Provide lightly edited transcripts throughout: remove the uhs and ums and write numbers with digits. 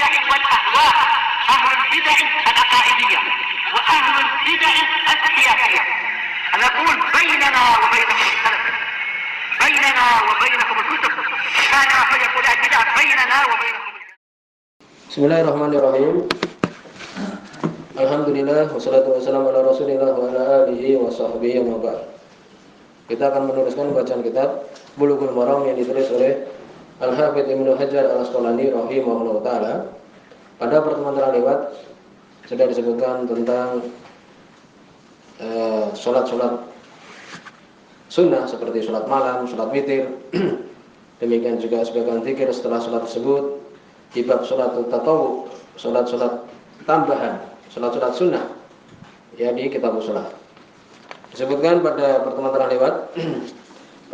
البدع والأهواء، أهل البدع العقائدية وأهل البدع السياسية. نقول بيننا وبينكم السلف، بيننا وبينكم الكتب، كان فيقول البدع بيننا وبينكم. Bismillahirrahmanirrahim. Alhamdulillah wassalatu wassalamu ala Rasulillah wa ala alihi wa sahbihi wa ba'd. Kita akan meneruskan bacaan kitab Bulughul Maram yang ditulis oleh Al-Hafidz Ibnu Hajar Al-Asqalani rahimahullah taala. Pada pertemuan terlewat sudah disebutkan tentang sholat-sholat sunnah seperti sholat malam, sholat witir. Demikian juga sebagian zikir setelah sholat tersebut. Di bab sholat tatawu, sholat-sholat tambahan, sholat-sholat sunnah, ya di kitab sholat. Disebutkan pada pertemuan terlewat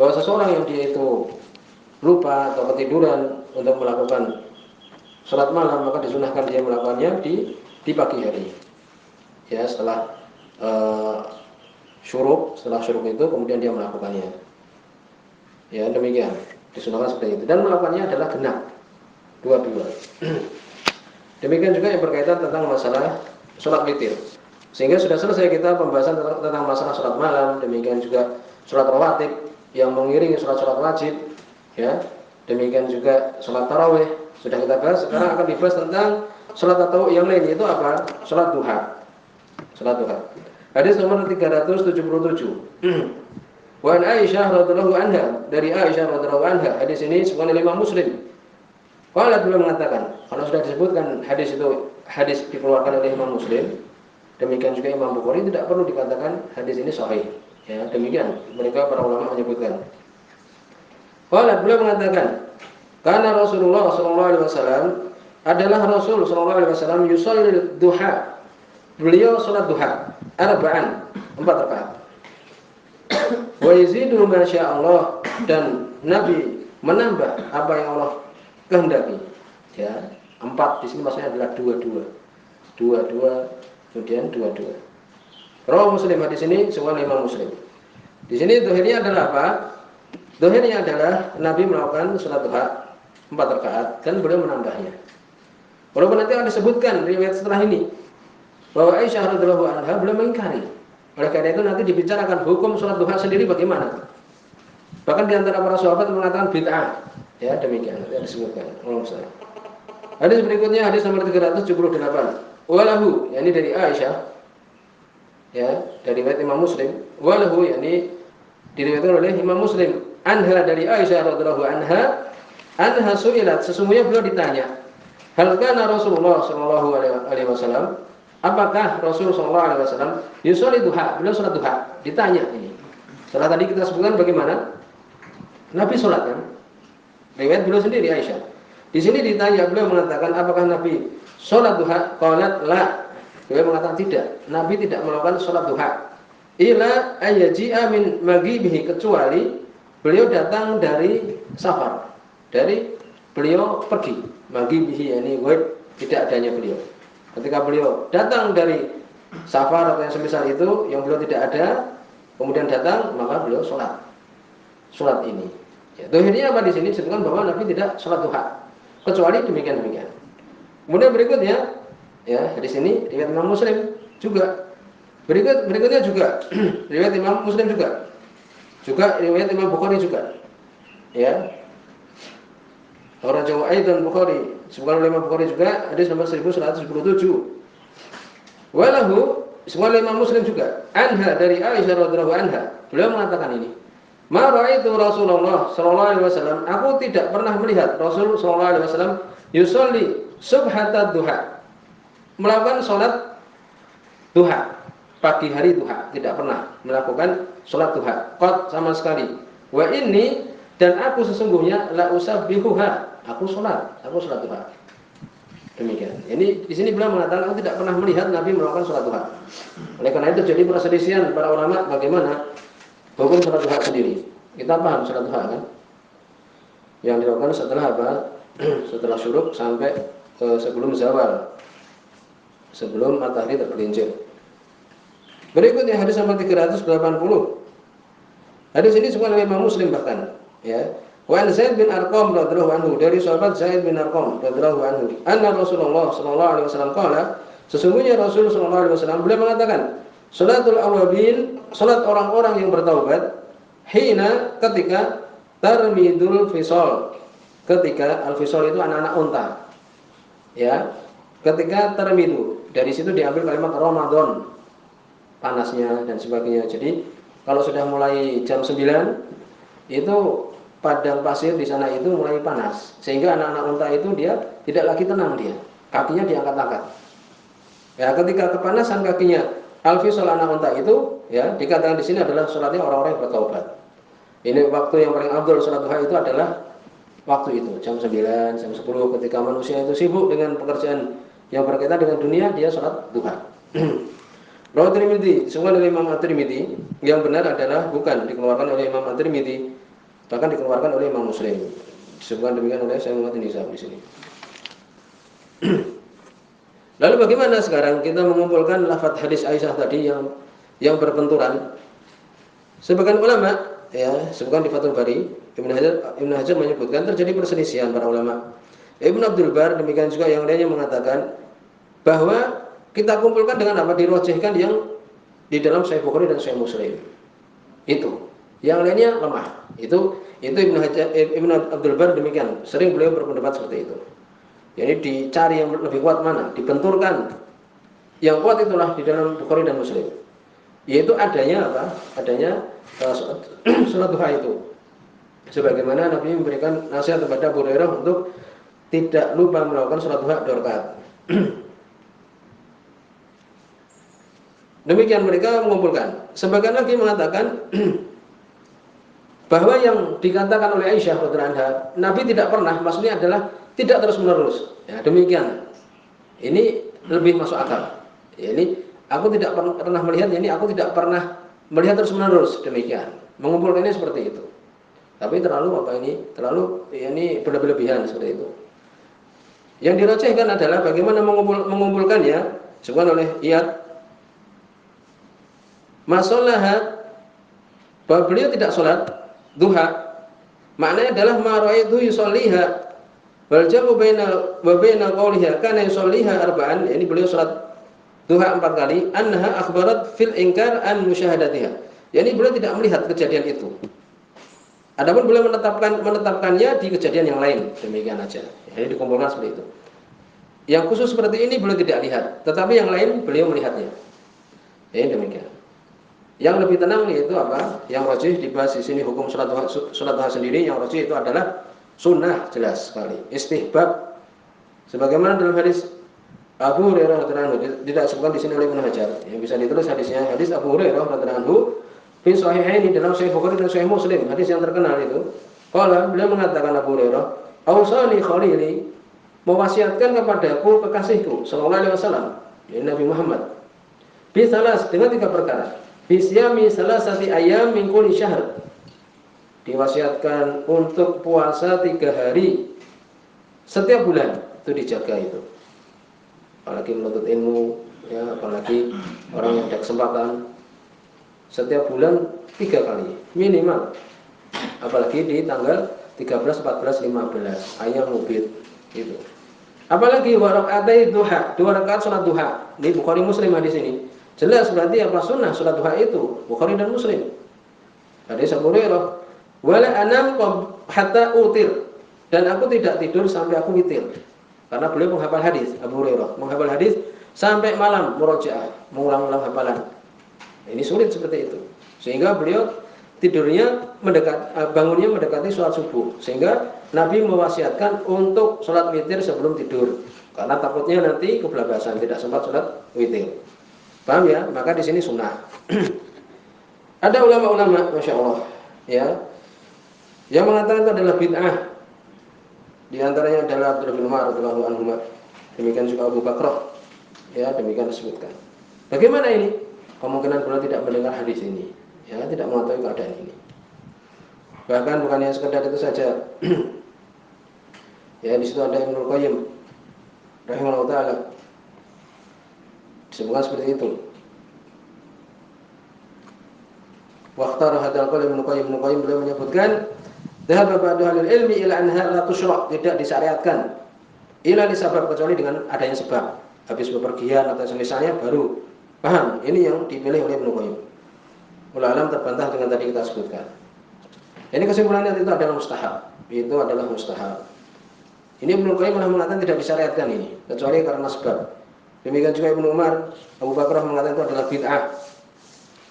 bahwa seseorang yang dia itu lupa atau ketiduran untuk melakukan sholat malam, maka disunahkan dia melakukannya di pagi hari. Ya, setelah syuruk itu kemudian dia melakukannya. Ya, demikian. Disunahkan seperti itu. Dan melakukannya adalah genap. Dua-dua. Demikian juga yang berkaitan tentang masalah sholat witir. Sehingga sudah selesai kita pembahasan tentang masalah sholat malam. Demikian juga sholat rawatib yang mengiringi sholat-sholat wajib. Ya. Demikian juga sholat tarawih sudah kita bahas. Sekarang akan dibahas tentang sholat atau yang lain, yaitu apa? Sholat duha. Sholat duha. Hadis nomor 377. Wa an Aisyah radhiyallahu anha, dari Aisyah radhiyallahu anha. Hadis ini semuanya Imam Muslim. Qalat, beliau mengatakan, kalau sudah disebutkan hadis itu hadis dikeluarkan oleh Imam Muslim, demikian juga Imam Bukhari, tidak perlu dikatakan hadis ini sahih. Ya, demikian mereka para ulama menyebutkan. Qalat, beliau mengatakan, karena Rasulullah sallallahu alaihi wasallam adalah Rasul sallallahu alaihi wasallam yusallil duha. Beliau salat duha arba'an, 4 rakaat. Wa yazidu ma syaa Allah, dan Nabi menambah apa yang Allah kehendaki. Ya, 4 di sini maksudnya adalah 22. 22 kemudian 22. Rawi Muslim, hadis ini semua Imam Muslim. Di sini dohirnya adalah apa? Dohirnya adalah Nabi melakukan salat duha 4 rakaat dan beliau menambahnya. Walaupun nanti akan disebutkan riwayat setelah ini bahwa Aisyah radhiyallahu anha beliau mengingkari. Oleh karena itu nanti dibicarakan hukum salat duha sendiri bagaimana. Bahkan di antara para sahabat mengatakan bid'ah. Ya, demikian yang disebutkan. Hadis berikutnya hadis nomor 378. Walahu, yakni dari Aisyah. Ya, dari riwayat Imam Muslim. Walahu, yakni diriwayatkan oleh Imam Muslim. Anha, dari Aisyah radhiyallahu anha, anha su'ilat, sesungguhnya beliau ditanya, hal kana Rasulullah sallallahu alaihi wasallam, apakah Rasul sallallahu alaihi wasallam yusolli duha, beliau salat duha? Ditanya ini. Setelah tadi kita sebutkan bagaimana Nabi salat kan? Riwayat beliau sendiri Aisyah. Di sini ditanya, beliau mengatakan apakah Nabi salat duha? Qalat la. Beliau mengatakan tidak. Nabi tidak melakukan salat duha. Ila ayaji'a min maghibihi, kecuali beliau datang dari safar. Dari beliau pergi. Maghibihi yakni wait, tidak adanya beliau. Ketika beliau datang dari safar atau yang semisal itu, yang beliau tidak ada, kemudian datang, maka beliau salat. Salat ini. Ya, dohirnya apa di sini disebutkan bahwa Nabi tidak sholat duha, kecuali demikian. Kemudian berikutnya, ya di sini riwayat Imam Muslim juga. Berikutnya juga riwayat Imam Muslim juga riwayat Imam Bukhari juga. Ya. Orang Jawa dan Bukhari, disebutkan oleh Imam Bukhari juga hadis nomor 1117. Walahu, semua Imam Muslim juga. Anha, dari Aisyah radhiyallahu anha, beliau mengatakan ini. Ma ra'aitu Rasulullah sallallahu alaihi wasallam, aku tidak pernah melihat Rasul sallallahu alaihi wasallam yusolli subhatad duha, melakukan salat duha, pagi hari duha, tidak pernah melakukan salat duha qat sama sekali. Wa inni, dan aku sesungguhnya la usabbihuha, aku salat duha. Demikian. Ini di sini beliau mengatakan aku tidak pernah melihat Nabi melakukan salat duha. Oleh karena itu jadi perselisihan para ulama bagaimana hukum salat duha sendiri. Kita paham salat duha kan? Yang dilakukan setelah apa? Setelah syuruk sampai sebelum zawal. Sebelum matahari tergelincir. Berikutnya hadis nomor 380. Hadis ini semua Imam Muslim bahkan, ya. Wa an Zaid bin Arqam radhiyallahu anhu, dari sahabat Zaid bin Arqam radhiyallahu anhu, anna Rasulullah sallallahu alaihi wasallam qala, sesungguhnya Rasul sallallahu alaihi wasallam beliau mengatakan, salatul awabin, salat orang-orang yang bertaubat, hina ketika tarmidul fisal, ketika al-fisal itu anak-anak unta. Ya, ketika tarmidu, dari situ diambil kalimat Ramadan, panasnya dan sebagainya. Jadi kalau sudah mulai jam 9 itu padang pasir di sana itu mulai panas, sehingga anak-anak unta itu dia tidak lagi tenang, dia kakinya diangkat-angkat. Ya, ketika kepanasan kakinya, al-fisal anak unta itu, ya dikatakan di sini adalah salatnya orang-orang yang bertaubat. Ini waktu yang paling afdal salat duha itu adalah waktu itu, jam 9, jam 10, ketika manusia itu sibuk dengan pekerjaan yang berkaitan dengan dunia, dia salat duha. Rawi Tirmidzi, semua dari Imam At-Tirmidzi, yang benar adalah bukan dikeluarkan oleh Imam At-Tirmidzi, bahkan dikeluarkan oleh Imam Muslim. Disebutkan demikian oleh Syekh Muhammad Nisab di sini. Lalu bagaimana sekarang kita mengumpulkan lafaz hadis Aisyah tadi yang berbenturan? Sebagian ulama, ya, sebutkan di Fathul Bari, Ibnu Hajar menyebutkan terjadi perselisihan para ulama. Ibnu Abdul Bar demikian juga yang lainnya mengatakan bahwa kita kumpulkan dengan apa, dirojihkan yang di dalam Sahih Bukhari dan Sahih Muslim. Itu. Yang lainnya lemah. Itu Ibnu Abdul Bar demikian. Sering beliau berpendapat seperti itu. Jadi dicari yang lebih kuat mana, dibenturkan. Yang kuat itulah di dalam Bukhari dan Muslim. Yaitu adanya apa? Adanya salat duha itu. Sebagaimana Nabi memberikan nasihat kepada Abu Hurairah untuk tidak lupa melakukan salat duha 2 rakaat. Demikian mereka mengumpulkan. Sebagian lagi mengatakan bahwa yang dikatakan oleh Aisyah radhiyallahu anha, Nabi tidak pernah, maksudnya adalah tidak terus-menerus. Ya, demikian. Ini lebih masuk akal. Ya, ini aku tidak pernah melihat, ini aku tidak pernah melihat terus-menerus, demikian. Mengumpulkannya seperti itu. Tapi terlalu apa ini? Terlalu ya, ini berlebihan seperti itu. Yang dirojehkan adalah bagaimana mengumpulkannya. Disebutkan oleh Iyad, masalah bahwa beliau tidak sholat duha, maknanya adalah ma ra'aitu yusalliha wal jamu baina qawliha kana yusalliha arba'an, yani beliau sholat duha 4 kali, annaha akhbarat fil inkar an musyahadatiha, yani beliau tidak melihat kejadian itu. Adapun beliau menetapkannya di kejadian yang lain, demikian aja. Jadi dikumpulkan seperti itu. Yang khusus seperti ini beliau tidak lihat, tetapi yang lain beliau melihatnya. Ini demikian. Yang lebih tenang yaitu apa? Yang rajih dibahas di sini hukum salat duha sendiri. Yang rajih itu adalah sunnah, jelas sekali. Istihbab, sebagaimana dalam hadis Abu Hurairah radhiyallahu anhu, tidak disebutkan di sini oleh Ibnu Hajar. Yang bisa ditulis hadisnya, hadis Abu Hurairah radhiyallahu anhu fi sahihaini, dalam Sahih Bukhari dan Sahih Muslim, hadis yang terkenal itu. Qala, beliau mengatakan Abu Hurairah, "Ausani khalili," mewasiatkan kepadaku kekasihku sallallahu alaihi wasallam, ya Nabi Muhammad, bi salas, dengan 3 perkara. Bisyami salasati ayyam min kulli syahr, diwasiatkan untuk puasa 3 hari setiap bulan, itu dijaga itu. Apalagi menuntut ilmu, ya, apalagi orang yang ada kesempatan, setiap bulan 3 kali minimal. Apalagi di tanggal 13, 14, 15 ayam mubit itu. Apalagi wa rakaatai duha, 2 rakaat salat duha. Ini Bukhari Muslim hadis ini. Jelas berarti apa sunnah salat duha itu, Bukhari dan Muslim. Hadis Abu Hurairah, wala anam hatta utir, dan aku tidak tidur sampai aku witir. Karena beliau menghafal hadis, Abu Hurairah menghafal hadis sampai malam murojaah, mengulang-ulang hafalan. Ini sulit seperti itu. Sehingga beliau tidurnya bangunnya mendekati sholat subuh. Sehingga Nabi mewasiatkan untuk sholat witir sebelum tidur. Karena takutnya nanti kebablasan, tidak sempat sholat witir. Paham ya? Maka di sini sunnah. Ada ulama-ulama, masya Allah, ya, yang mengatakan itu adalah bid'ah. Di antaranya adalah Abdullah bin Umar radhiyallahu anhu. Demikian juga Abu Bakrah. Ya, demikian disebutkan. Bagaimana ini? Kemungkinan beliau tidak mendengar hadis ini, ya, tidak mengetahui keadaan ini. Bahkan bukannya sekedar itu saja. Ya, di situ ada Ibnu Qayyim rahimahullah taala. Disebutkan seperti itu. Waqtar hadal qaul Ibnu Qayyim beliau menyebutkan Dhahaba ba'du ahlil ilmi ila anha la tusyra', tidak disyariatkan. Ila li sabab, kecuali dengan adanya sebab. Habis bepergian atau semisalnya baru paham. Ini yang dipilih oleh Ibnu Qayyim. Wallahu alam, terbantah dengan tadi kita sebutkan. Ini kesimpulannya itu adalah mustahab. Itu adalah mustahab. Ini Ibnu Qayyim malah mengatakan tidak disyariatkan ini, kecuali karena sebab. Demikian juga Ibnu Umar, Abu Bakar mengatakan itu adalah bid'ah.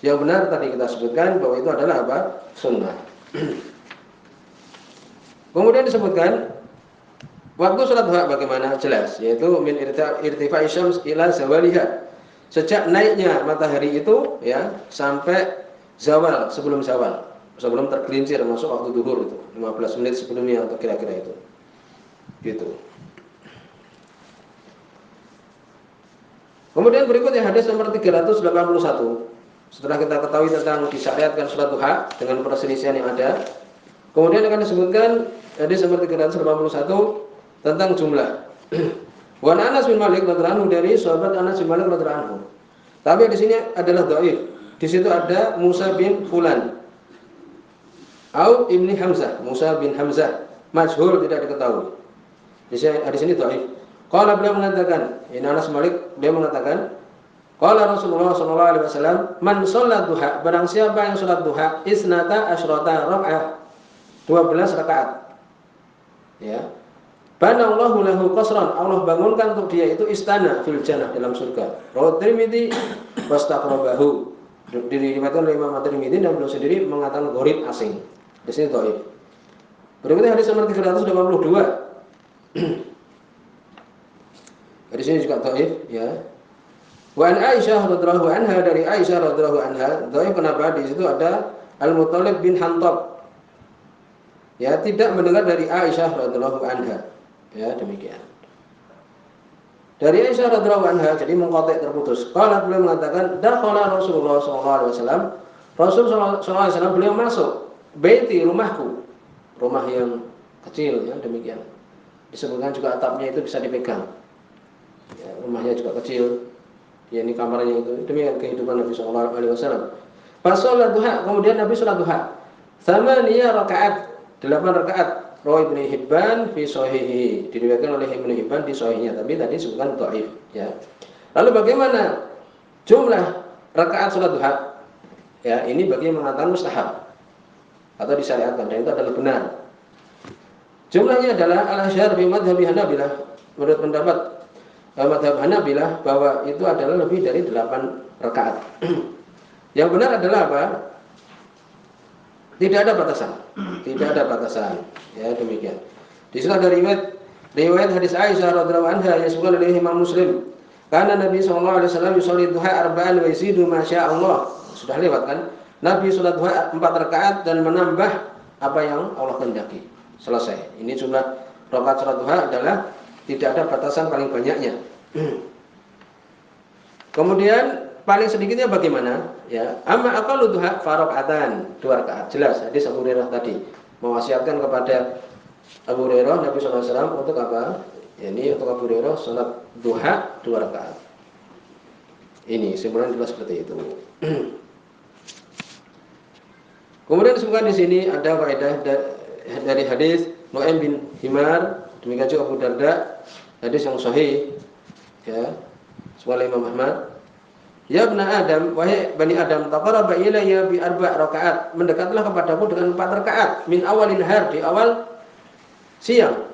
Yang benar tadi kita sebutkan bahwa itu adalah apa? Sunnah. Kemudian disebutkan waktu sholat duha bagaimana? Jelas, yaitu min irtifa'i syams ila zawaliha. Sejak naiknya matahari itu ya sampai zawal, sebelum tergelincir masuk waktu duhur itu, 15 menit sebelumnya atau kira-kira itu. Gitu. Kemudian berikutnya hadis nomor 381. Setelah kita ketahui tentang disyariatkan sholat duha dengan perselisihan yang ada, kemudian akan disebutkan hadis nomor 381 tentang jumlah. Wa Anas bin Malik radhiyallahu anhu, dari sahabat Anas bin Malik radhiyallahu anhu. Tapi di sini adalah dhaif. Di situ ada Musa bin Fulan au Ibni Hamzah, Musa bin Hamzah, majhul, tidak diketahui. Di sini dhaif. Qala, beliau mengatakan, ini Anas bin Malik, beliau mengatakan, qala Rasulullah sallallahu alaihi wasallam, man shalla duha, barang siapa yang salat duha, isnata asyrata rakaat, 12 rakaat. Ya. Banallahu lahu qasran, Allah bangunkan untuk dia itu istana fil jannah, dalam surga. Rawahu Tirmidzi wastaqrabahu. Diriwayatkan oleh Imam Tirmidzi dan beliau sendiri mengatakan gharib, asing. Di sini dhaif. Berikutnya hadis nomor 382. Di sini juga dhaif ya. Wa an Aisyah radhiyallahu anha, dari Aisyah radhiyallahu anha, dhaif kenapa? Di situ ada Al-Muttalib bin Hantab. Ya, tidak mendengar dari Aisyah radhiyallahu anha. Ya, demikian. Dari Aisyah radhiyallahu anha, jadi mengqati', terputus. Qala, beliau mengatakan, dakhala Rasulullah sallallahu alaihi wasallam, Rasul sallallahu alaihi wasallam beliau masuk baiti, rumahku. Rumah yang kecil ya, demikian. Disebutkan juga atapnya itu bisa dipegang. Ya, rumahnya juga kecil. Ya, ini kamarnya itu. Demikian kehidupan Nabi sallallahu alaihi wasallam. Pas salat duha, kemudian Nabi salat duha. Tsamaniyah rakaat, 8 rakaat. Rawi Ibnu Hibban fi shahihi, diriwayatkan oleh Ibnu Hibban di sahihnya, tapi tadi disebutkan dhaif ya. Lalu bagaimana jumlah rakaat salat duha? Ya, ini bagi yang mengatakan mustahab atau disyariatkan, dan itu adalah benar. Jumlahnya adalah al-asyhar fi madhhabi Hanabilah. Menurut pendapat madhab Hanabilah bahwa itu adalah lebih dari 8 rakaat. Yang benar adalah apa? Tidak ada batasan. Tidak ada batasan. Ya, demikian. Di situ ada riwayat hadis Aisyah radhiyallahu anha yang disebutkan oleh Imam Muslim. Karena Nabi sallallahu alaihi wasallam yusolli duha arba'an wa yazidu ma syaa Allah. Sudah lewat kan? Nabi salat duha 4 rakaat dan menambah apa yang Allah kehendaki. Selesai. Ini jumlah rakaat salat duha adalah tidak ada batasan paling banyaknya. Kemudian paling sedikitnya bagaimana? Ya, amma aqallu duha faraqatan, 2 rakaat. Jelas hadis Abu Hurairah tadi mewasiatkan kepada Abu Hurairah Nabi sallallahu alaihi wasallam untuk apa? Ya, ini untuk Abu Hurairah salat duha 2 rakaat. Ini sebenarnya jelas seperti itu. Kemudian disebutkan di sini ada faedah dari hadis Nu'aim bin Himar, demikian juga Abu Darda, hadis yang sahih ya, oleh Imam Ahmad. Ya ibna Adam, wahai Bani Adam, taqarraba ilayya bi 4 rakaat, mendekatlah kepadaku dengan 4 rakaat min awalil har, di awal siang.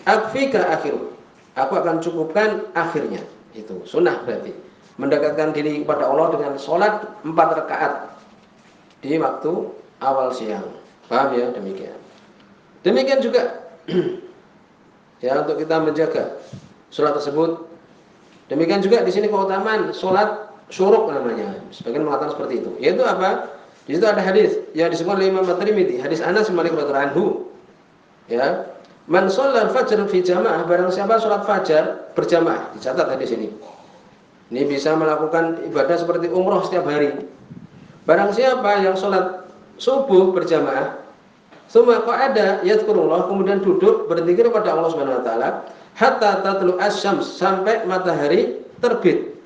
Akfika akhiru, aku akan cukupkan akhirnya. Itu sunnah berarti. Mendekatkan diri kepada Allah dengan sholat 4 rakaat di waktu awal siang. Paham ya? Demikian. Demikian juga ya, untuk kita menjaga sholat tersebut. Demikian juga di sini keutamaan sholat syuruk namanya. Sebagian mengatakan seperti itu. Yaitu apa? Di situ ada hadis yang disebutkan oleh Imam At-Tirmidzi, hadis Anas bin Malik radhiyallahu anhu. Ya, man shallal fajr fi jamaah, barang siapa salat fajar berjamaah, dicatat hadis ini. Ini bisa melakukan ibadah seperti umroh setiap hari. Barang siapa yang salat subuh berjamaah, summa qa'ada yadhkurullah, kemudian duduk berzikir kepada Allah Subhanahu wa taala, hatta tatlu asy-syams, sampai matahari terbit.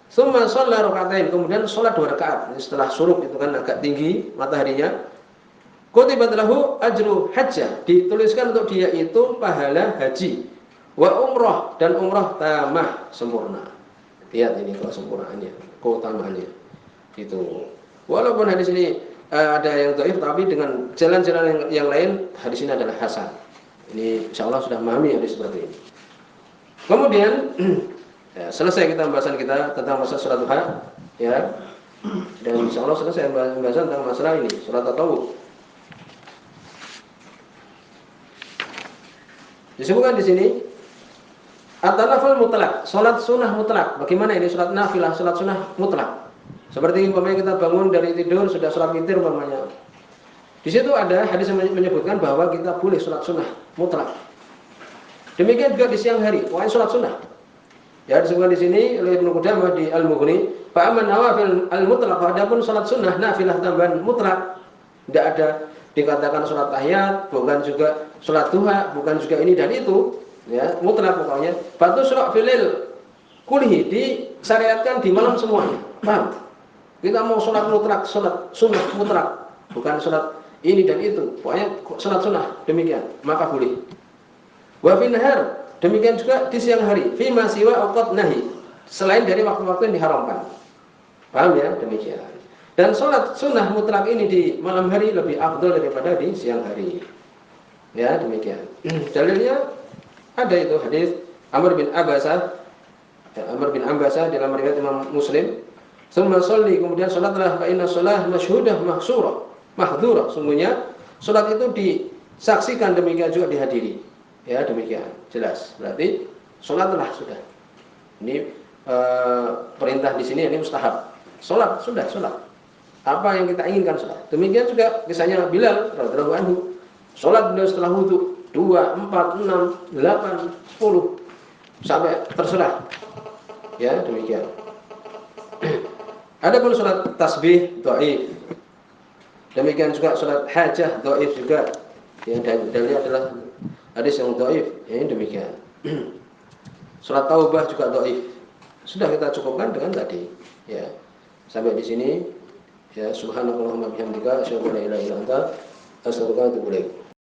Summa shalla raka'atain, kemudian salat 2 rakaat. Setelah syuruk itu kan agak tinggi mataharinya. Kutibat lahu ajru hajjah, dituliskan untuk dia itu pahala haji, wa umrah, dan umrah tamah sempurna. Lihat ini kesempurnaannya, keutamaannya. Itu. Walaupun hadis ini ada yang dhaif, tapi dengan jalan-jalan yang lain hadis ini adalah hasan. Ini insyaallah sudah memahami hadis seperti ini. Kemudian ya, selesai kita pembahasan kita tentang masalah salat duha, ya. Dan insyaallah selesai pembahasan tentang masalah ini, salat tatawwu. Disebutkan di sini at-tanaful mutlak, salat sunnah mutlak. Bagaimana ini salat nafilah, salat sunnah mutlak? Seperti umpamanya kita bangun dari tidur sudah salat witir umpamanya. Di situ ada hadis yang menyebutkan bahwa kita boleh salat sunnah mutlak. Demikian juga di siang hari, pokoknya salat sunnah. Ya, disebutkan di sini oleh Ibnu Qudamah di Al-Mughni, fa amman nawafil al-mutlaq, adapun salat sunnah nafilah tambahan mutlak, tidak ada dikatakan salat tahiyat, bukan juga salat duha, bukan juga ini dan itu, ya, mutlak pokoknya. Batu surah filil kulihi, disyariatkan di malam semuanya. Paham? Kita mau salat mutlak, salat sunnah mutlak, bukan salat ini dan itu, pokoknya salat sunnah demikian, maka boleh. Wa fil nahar, demikian juga di siang hari, fi ma siwa awqat nahi, selain dari waktu-waktu yang diharamkan. Paham ya? Demikian. Dan sholat sunnah mutlak ini di malam hari lebih afdal daripada di siang hari. Ya, demikian. Dalilnya ada itu hadis Amr bin Abbasah. Amr bin Abbasah dalam riwayat Imam Muslim. Tsumma sholli, kemudian salatlah, fa inna shalah masyhudah mahsura, mahdhura. Sungguhnya salat itu disaksikan, demikian juga dihadiri. Ya, demikian. Jelas. Berarti salatlah sudah. Ini perintah di sini ini mustahab. Salat sudah, salat. Apa yang kita inginkan sholat. Demikian juga kisahnya Bilal radhiyallahu anhu. Sholat beliau setelah wudu 2, 4, 6, 8, 10 sampai terserah. Ya, demikian. Adapun sholat tasbih dhaif. Demikian juga sholat hajah dhaif juga. Yang dalilnya adalah hadis yang dhaif. Ya, demikian. Sholat taubah juga dhaif. Sudah kita cukupkan dengan tadi. Ya. Sampai di sini. Ya, subhanakallahumma bihamdika asyhadu an la ilaha illa anta astaghfiruka wa atubu ilaik.